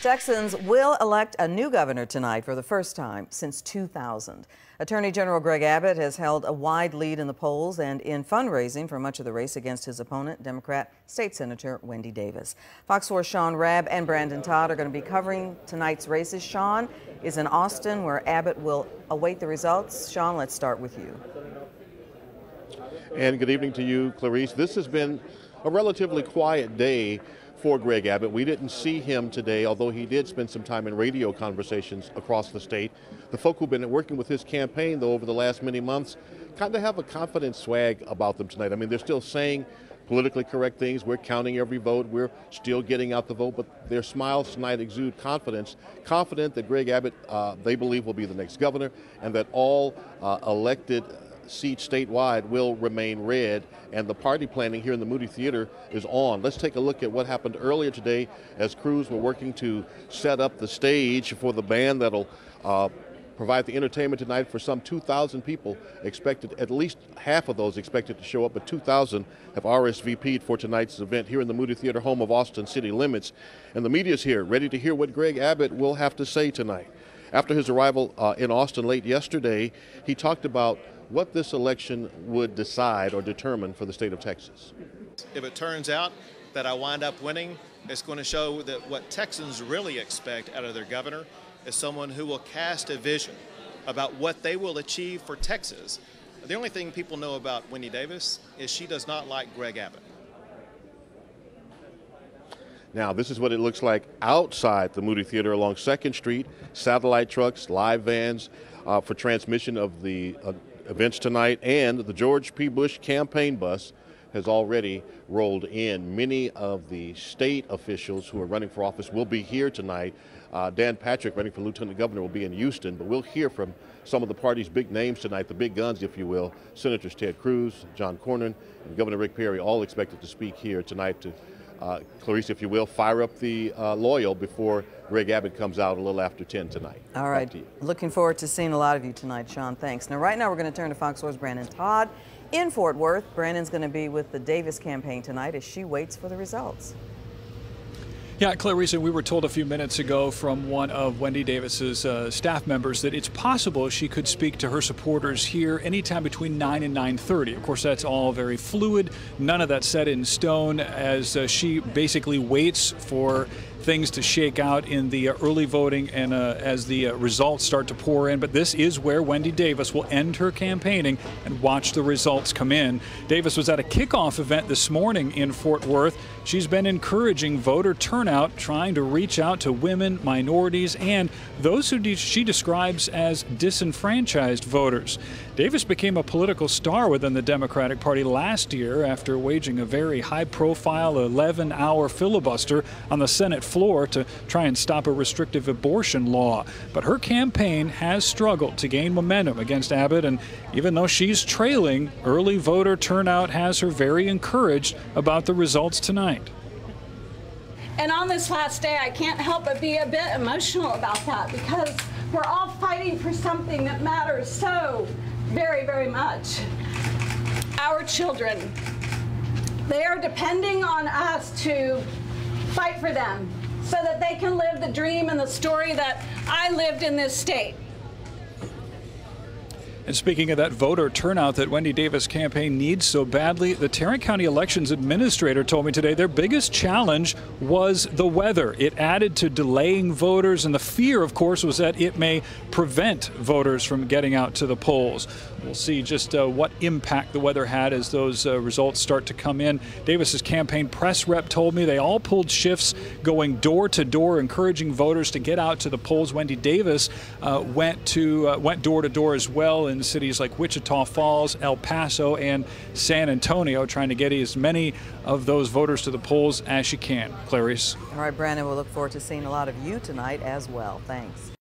Texans will elect a new governor tonight for the first time since 2000. Attorney General Greg Abbott has held a wide lead in the polls and in fundraising for much of the race against his opponent, Democrat State Senator Wendy Davis. Fox 4's Sean Rabb and Brandon Todd are going to be covering tonight's races. Sean is in Austin, where Abbott will await the results. Sean, let's start with you. And good evening to you, Clarice. This has been a relatively quiet day for Greg Abbott. We didn't see him today, although he did spend some time in radio conversations across the state. The folk who've been working with his campaign, though, over the last many months, kind of have a confident swag about them tonight. I mean, they're still saying politically correct things. We're counting every vote. We're still getting out the vote, but their smiles tonight exude confidence, confident that Greg Abbott, they believe, will be the next governor, and that all elected seats statewide will remain red, and the party planning here in the Moody Theater is on. Let's take a look at what happened earlier today as crews were working to set up the stage for the band that'll provide the entertainment tonight for some 2,000 people expected. At least half of those expected to show up, but 2,000 have RSVP'd for tonight's event here in the Moody Theater, home of Austin city limits. And the media's here, ready to hear what Greg Abbott will have to say tonight. After his arrival in Austin late yesterday, he talked about what this election would decide or determine for the state of Texas. If it turns out that I wind up winning, it's going to show that what Texans really expect out of their governor is someone who will cast a vision about what they will achieve for Texas. The only thing people know about Wendy Davis is she does not like Greg Abbott. Now, this is what it looks like outside the Moody Theater along 2nd Street. Satellite trucks, live vans for transmission of the events tonight, and the George P. Bush campaign bus has already rolled in. Many of the state officials who are running for office will be here tonight. Dan Patrick, running for lieutenant governor, will be in Houston, but we'll hear from some of the party's big names tonight, the big guns, if you will. Senators Ted Cruz, John Cornyn, and Governor Rick Perry, all expected to speak here tonight to, Clarice, if you will, fire up the loyal before Greg Abbott comes out a little after 10 tonight. All right. Looking forward to seeing a lot of you tonight, Sean. Thanks. Now, right now, we're going to turn to Fox 4's Brandon Todd in Fort Worth. Brandon's going to be with the Davis campaign tonight as she waits for the results. Yeah, Clarice, we were told a few minutes ago from one of Wendy Davis's staff members that it's possible she could speak to her supporters here anytime between 9 and 9:30. Of course, that's all very fluid. None of that set in stone as she basically waits for things to shake out in the early voting and as the results start to pour in. But this is where Wendy Davis will end her campaigning and watch the results come in. Davis was at a kickoff event this morning in Fort Worth. She's been encouraging voter turnout, trying to reach out to women, minorities, and those who she describes as disenfranchised voters. Davis became a political star within the Democratic Party last year after waging a very high-profile 11-hour filibuster on the Senate floor to try and stop a restrictive abortion law. But her campaign has struggled to gain momentum against Abbott, and even though she's trailing, early voter turnout has her very encouraged about the results tonight. And on this last day, I can't help but be a bit emotional about that, because we're all fighting for something that matters so very, very much. Our children, they are depending on us to fight for them so that they can live the dream and the story that I lived in this state. And speaking of that voter turnout that Wendy Davis' campaign needs so badly, the Tarrant County Elections Administrator told me today their biggest challenge was the weather. It added to delaying voters, and the fear, of course, was that it may prevent voters from getting out to the polls. We'll see just what impact the weather had as those results start to come in. Davis's campaign press rep told me they all pulled shifts going door to door, encouraging voters to get out to the polls. Wendy Davis went door to door as well in cities like Wichita Falls, El Paso, and San Antonio, trying to get as many of those voters to the polls as she can. Clarice. All right, Brandon, we'll look forward to seeing a lot of you tonight as well. Thanks.